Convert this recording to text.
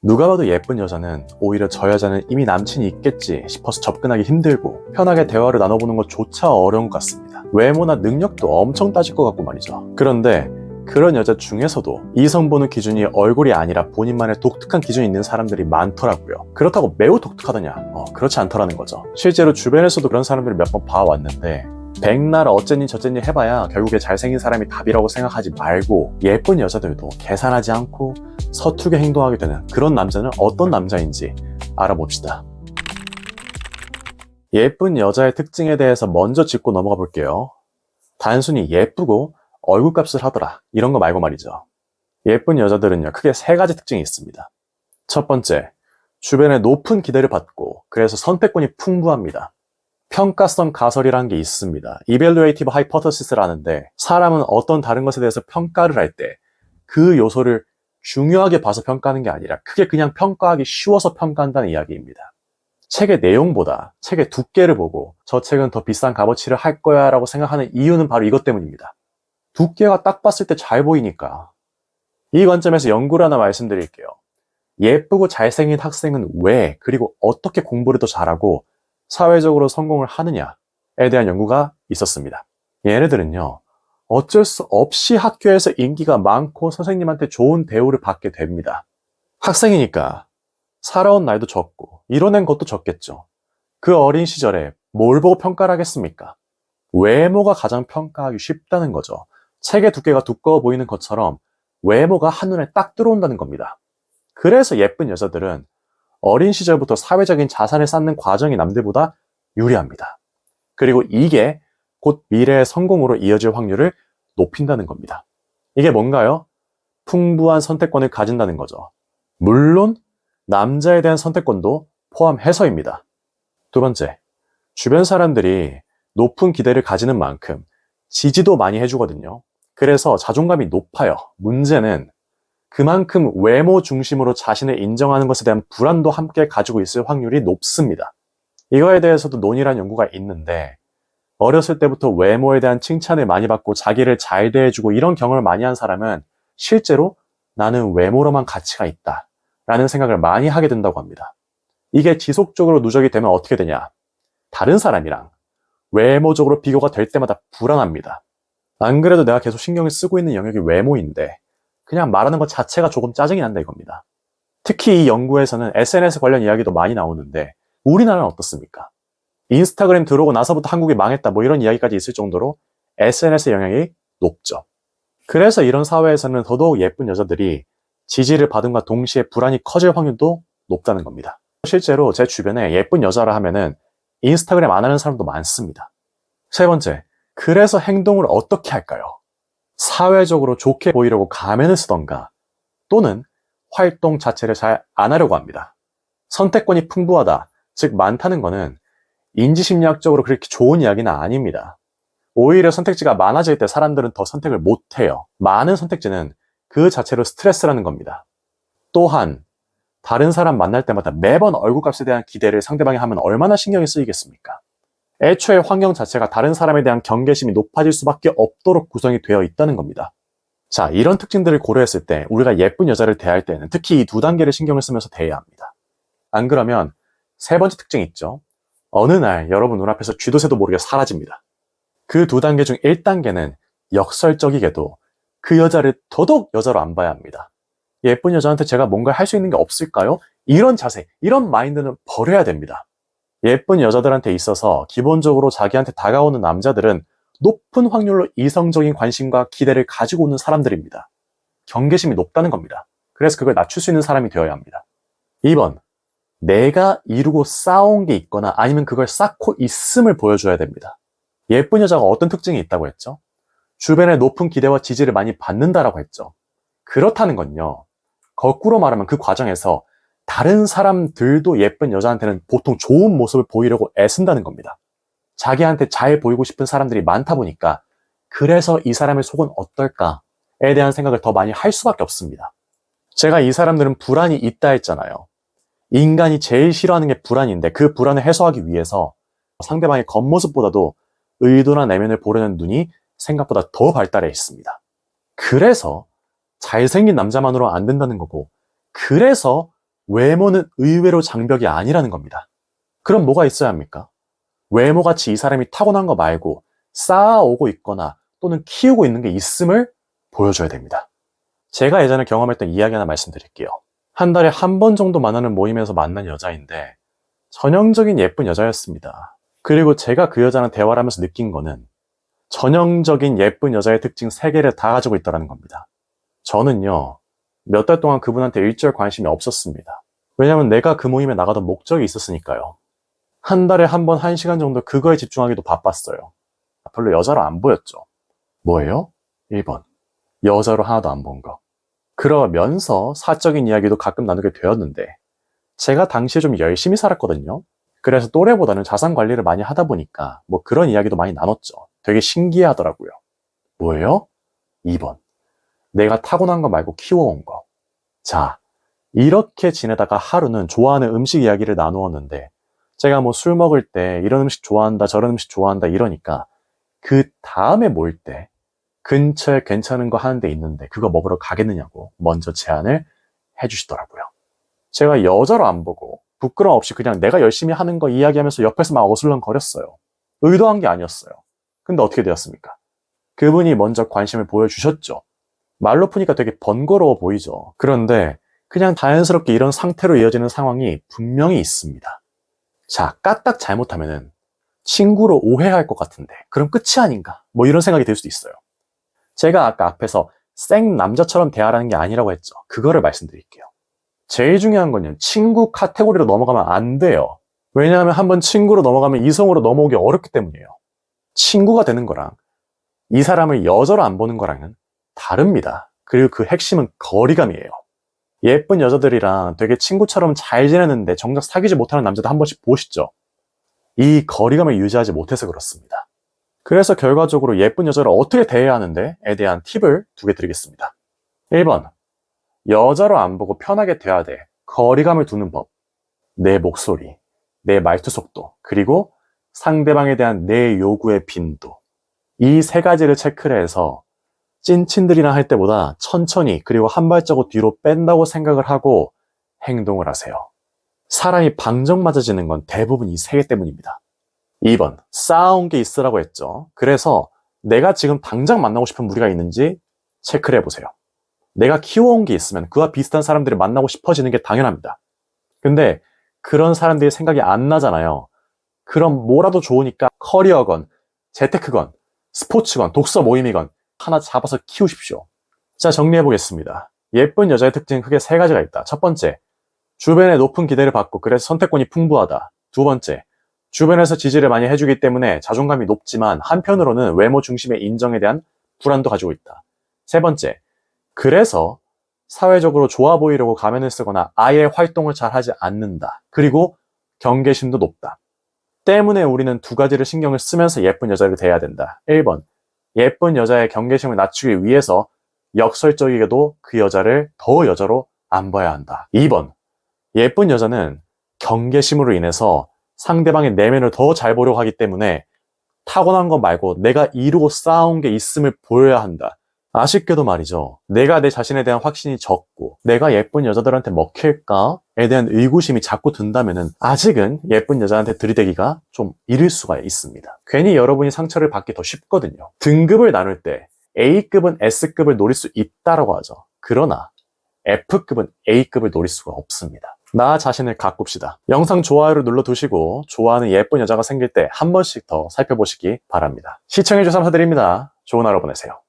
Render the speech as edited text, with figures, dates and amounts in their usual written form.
누가 봐도 예쁜 여자는 오히려 저 여자는 이미 남친이 있겠지 싶어서 접근하기 힘들고 편하게 대화를 나눠보는 것조차 어려운 것 같습니다. 외모나 능력도 엄청 따질 것 같고 말이죠. 그런데 그런 여자 중에서도 이성 보는 기준이 얼굴이 아니라 본인만의 독특한 기준이 있는 사람들이 많더라고요. 그렇다고 매우 독특하더냐? 그렇지 않더라는 거죠. 실제로 주변에서도 그런 사람들을 몇 번 봐왔는데 백날 어쨌니 저쨌니 해봐야 결국에 잘생긴 사람이 답이라고 생각하지 말고 예쁜 여자들도 계산하지 않고 서투르게 행동하게 되는 그런 남자는 어떤 남자인지 알아봅시다. 예쁜 여자의 특징에 대해서 먼저 짚고 넘어가 볼게요. 단순히 예쁘고 얼굴값을 하더라 이런 거 말고 말이죠. 예쁜 여자들은요 크게 세 가지 특징이 있습니다. 첫 번째, 주변에 높은 기대를 받고 그래서 선택권이 풍부합니다. 평가성 가설이라는 게 있습니다. Evaluative Hypothesis라는데 사람은 어떤 다른 것에 대해서 평가를 할 때 그 요소를 중요하게 봐서 평가하는 게 아니라 크게 그냥 평가하기 쉬워서 평가한다는 이야기입니다. 책의 내용보다 책의 두께를 보고 저 책은 더 비싼 값어치를 할 거야 라고 생각하는 이유는 바로 이것 때문입니다. 두께가 딱 봤을 때 잘 보이니까. 이 관점에서 연구를 하나 말씀드릴게요. 예쁘고 잘생긴 학생은 왜 그리고 어떻게 공부를 더 잘하고 사회적으로 성공을 하느냐에 대한 연구가 있었습니다. 얘네들은요, 어쩔 수 없이 학교에서 인기가 많고 선생님한테 좋은 대우를 받게 됩니다. 학생이니까 살아온 나이도 적고 이뤄낸 것도 적겠죠. 그 어린 시절에 뭘 보고 평가를 하겠습니까? 외모가 가장 평가하기 쉽다는 거죠. 책의 두께가 두꺼워 보이는 것처럼 외모가 한눈에 딱 들어온다는 겁니다. 그래서 예쁜 여자들은 어린 시절부터 사회적인 자산을 쌓는 과정이 남들보다 유리합니다. 그리고 이게 곧 미래의 성공으로 이어질 확률을 높인다는 겁니다. 이게 뭔가요? 풍부한 선택권을 가진다는 거죠. 물론 남자에 대한 선택권도 포함해서입니다. 두 번째, 주변 사람들이 높은 기대를 가지는 만큼 지지도 많이 해주거든요. 그래서 자존감이 높아요. 문제는 그만큼 외모 중심으로 자신을 인정하는 것에 대한 불안도 함께 가지고 있을 확률이 높습니다. 이거에 대해서도 논의란 연구가 있는데 어렸을 때부터 외모에 대한 칭찬을 많이 받고 자기를 잘 대해주고 이런 경험을 많이 한 사람은 실제로 나는 외모로만 가치가 있다 라는 생각을 많이 하게 된다고 합니다. 이게 지속적으로 누적이 되면 어떻게 되냐? 다른 사람이랑 외모적으로 비교가 될 때마다 불안합니다. 안 그래도 내가 계속 신경을 쓰고 있는 영역이 외모인데 그냥 말하는 것 자체가 조금 짜증이 난다 이겁니다. 특히 이 연구에서는 SNS 관련 이야기도 많이 나오는데 우리나라는 어떻습니까? 인스타그램 들어오고 나서부터 한국이 망했다 뭐 이런 이야기까지 있을 정도로 SNS의 영향이 높죠. 그래서 이런 사회에서는 더더욱 예쁜 여자들이 지지를 받음과 동시에 불안이 커질 확률도 높다는 겁니다. 실제로 제 주변에 예쁜 여자라 하면은 인스타그램 안 하는 사람도 많습니다. 세 번째, 그래서 행동을 어떻게 할까요? 사회적으로 좋게 보이려고 가면을 쓰던가 또는 활동 자체를 잘 안 하려고 합니다. 선택권이 풍부하다, 즉 많다는 거는 인지심리학적으로 그렇게 좋은 이야기는 아닙니다. 오히려 선택지가 많아질 때 사람들은 더 선택을 못해요. 많은 선택지는 그 자체로 스트레스라는 겁니다. 또한 다른 사람 만날 때마다 매번 얼굴값에 대한 기대를 상대방이 하면 얼마나 신경이 쓰이겠습니까? 애초에 환경 자체가 다른 사람에 대한 경계심이 높아질 수밖에 없도록 구성이 되어 있다는 겁니다. 자, 이런 특징들을 고려했을 때 우리가 예쁜 여자를 대할 때는 특히 이 두 단계를 신경을 쓰면서 대해야 합니다. 안 그러면 세 번째 특징이 있죠. 어느 날 여러분 눈앞에서 쥐도 새도 모르게 사라집니다. 그 두 단계 중 1단계는 역설적이게도 그 여자를 더더욱 여자로 안 봐야 합니다. 예쁜 여자한테 제가 뭔가 할 수 있는 게 없을까요? 이런 자세, 이런 마인드는 버려야 됩니다. 예쁜 여자들한테 있어서 기본적으로 자기한테 다가오는 남자들은 높은 확률로 이성적인 관심과 기대를 가지고 오는 사람들입니다. 경계심이 높다는 겁니다. 그래서 그걸 낮출 수 있는 사람이 되어야 합니다. 2번, 내가 이루고 쌓아온 게 있거나 아니면 그걸 쌓고 있음을 보여줘야 됩니다. 예쁜 여자가 어떤 특징이 있다고 했죠? 주변의 높은 기대와 지지를 많이 받는다라고 했죠. 그렇다는 건요, 거꾸로 말하면 그 과정에서 다른 사람들도 예쁜 여자한테는 보통 좋은 모습을 보이려고 애쓴다는 겁니다. 자기한테 잘 보이고 싶은 사람들이 많다 보니까 그래서 이 사람의 속은 어떨까에 대한 생각을 더 많이 할 수밖에 없습니다. 제가 이 사람들은 불안이 있다 했잖아요. 인간이 제일 싫어하는 게 불안인데 그 불안을 해소하기 위해서 상대방의 겉모습보다도 의도나 내면을 보려는 눈이 생각보다 더 발달해 있습니다. 그래서 잘생긴 남자만으로 안 된다는 거고 그래서 외모는 의외로 장벽이 아니라는 겁니다. 그럼 뭐가 있어야 합니까? 외모같이 이 사람이 타고난 거 말고 쌓아오고 있거나 또는 키우고 있는 게 있음을 보여줘야 됩니다. 제가 예전에 경험했던 이야기 하나 말씀드릴게요. 한 달에 한 번 정도 만나는 모임에서 만난 여자인데 전형적인 예쁜 여자였습니다. 그리고 제가 그 여자랑 대화를 하면서 느낀 거는 전형적인 예쁜 여자의 특징 3개를 다 가지고 있다는 겁니다. 저는요, 몇 달 동안 그분한테 일절 관심이 없었습니다. 왜냐면 내가 그 모임에 나가던 목적이 있었으니까요. 한 달에 한 번 1시간 정도 그거에 집중하기도 바빴어요. 별로 여자로 안 보였죠. 뭐예요? 1번. 여자로 하나도 안 본 거. 그러면서 사적인 이야기도 가끔 나누게 되었는데 제가 당시에 좀 열심히 살았거든요. 그래서 또래보다는 자산 관리를 많이 하다 보니까 뭐 그런 이야기도 많이 나눴죠. 되게 신기하더라고요. 뭐예요? 2번. 내가 타고난 거 말고 키워온 거. 자, 이렇게 지내다가 하루는 좋아하는 음식 이야기를 나누었는데 제가 뭐 술 먹을 때 이런 음식 좋아한다 저런 음식 좋아한다 이러니까 그 다음에 모일 때 근처에 괜찮은 거 하는 데 있는데 그거 먹으러 가겠느냐고 먼저 제안을 해주시더라고요. 제가 여자로 안 보고 부끄러움 없이 그냥 내가 열심히 하는 거 이야기하면서 옆에서 막 어슬렁거렸어요. 의도한 게 아니었어요. 근데 어떻게 되었습니까? 그분이 먼저 관심을 보여주셨죠. 말로 푸니까 되게 번거로워 보이죠. 그런데 그냥 자연스럽게 이런 상태로 이어지는 상황이 분명히 있습니다. 자, 까딱 잘못하면은 친구로 오해할 것 같은데 그럼 끝이 아닌가? 뭐 이런 생각이 들 수도 있어요. 제가 아까 앞에서 생 남자처럼 대하라는 게 아니라고 했죠. 그거를 말씀드릴게요. 제일 중요한 건요. 친구 카테고리로 넘어가면 안 돼요. 왜냐하면 한번 친구로 넘어가면 이성으로 넘어오기 어렵기 때문이에요. 친구가 되는 거랑 이 사람을 여자로 안 보는 거랑은 다릅니다. 그리고 그 핵심은 거리감이에요. 예쁜 여자들이랑 되게 친구처럼 잘 지내는데 정작 사귀지 못하는 남자들 한 번씩 보시죠. 이 거리감을 유지하지 못해서 그렇습니다. 그래서 결과적으로 예쁜 여자를 어떻게 대해야 하는데에 대한 팁을 2개 드리겠습니다. 1번, 여자로 안 보고 편하게 대해야 돼. 거리감을 두는 법. 내 목소리, 내 말투 속도, 그리고 상대방에 대한 내 요구의 빈도. 이 3가지를 체크를 해서 찐친들이랑 할 때보다 천천히 그리고 한 발자국 뒤로 뺀다고 생각을 하고 행동을 하세요. 사람이 방정 맞아지는 건 대부분 이 3개 때문입니다. 2번, 쌓아온 게 있으라고 했죠. 그래서 내가 지금 당장 만나고 싶은 무리가 있는지 체크를 해보세요. 내가 키워온 게 있으면 그와 비슷한 사람들을 만나고 싶어지는 게 당연합니다. 근데 그런 사람들이 생각이 안 나잖아요. 그럼 뭐라도 좋으니까 커리어건, 재테크건, 스포츠건, 독서 모임이건 하나 잡아서 키우십시오. 자, 정리해보겠습니다. 예쁜 여자의 특징 크게 3가지가 있다. 첫 번째, 주변에 높은 기대를 받고 그래서 선택권이 풍부하다. 2번째, 주변에서 지지를 많이 해주기 때문에 자존감이 높지만 한편으로는 외모 중심의 인정에 대한 불안도 가지고 있다. 3번째, 그래서 사회적으로 좋아 보이려고 가면을 쓰거나 아예 활동을 잘 하지 않는다. 그리고 경계심도 높다. 때문에 우리는 2가지를 신경을 쓰면서 예쁜 여자를 대해야 된다. 1번, 예쁜 여자의 경계심을 낮추기 위해서 역설적이게도 그 여자를 더 여자로 안 봐야 한다. 2번, 예쁜 여자는 경계심으로 인해서 상대방의 내면을 더 잘 보려고 하기 때문에 타고난 것 말고 내가 이루고 쌓아온 게 있음을 보여야 한다. 아쉽게도 말이죠. 내가 내 자신에 대한 확신이 적고 내가 예쁜 여자들한테 먹힐까에 대한 의구심이 자꾸 든다면은 아직은 예쁜 여자한테 들이대기가 좀 이를 수가 있습니다. 괜히 여러분이 상처를 받기 더 쉽거든요. 등급을 나눌 때 A급은 S급을 노릴 수 있다라고 하죠. 그러나 F급은 A급을 노릴 수가 없습니다. 나 자신을 가꿉시다. 영상 좋아요를 눌러두시고 좋아하는 예쁜 여자가 생길 때 한 번씩 더 살펴보시기 바랍니다. 시청해주셔서 감사드립니다. 좋은 하루 보내세요.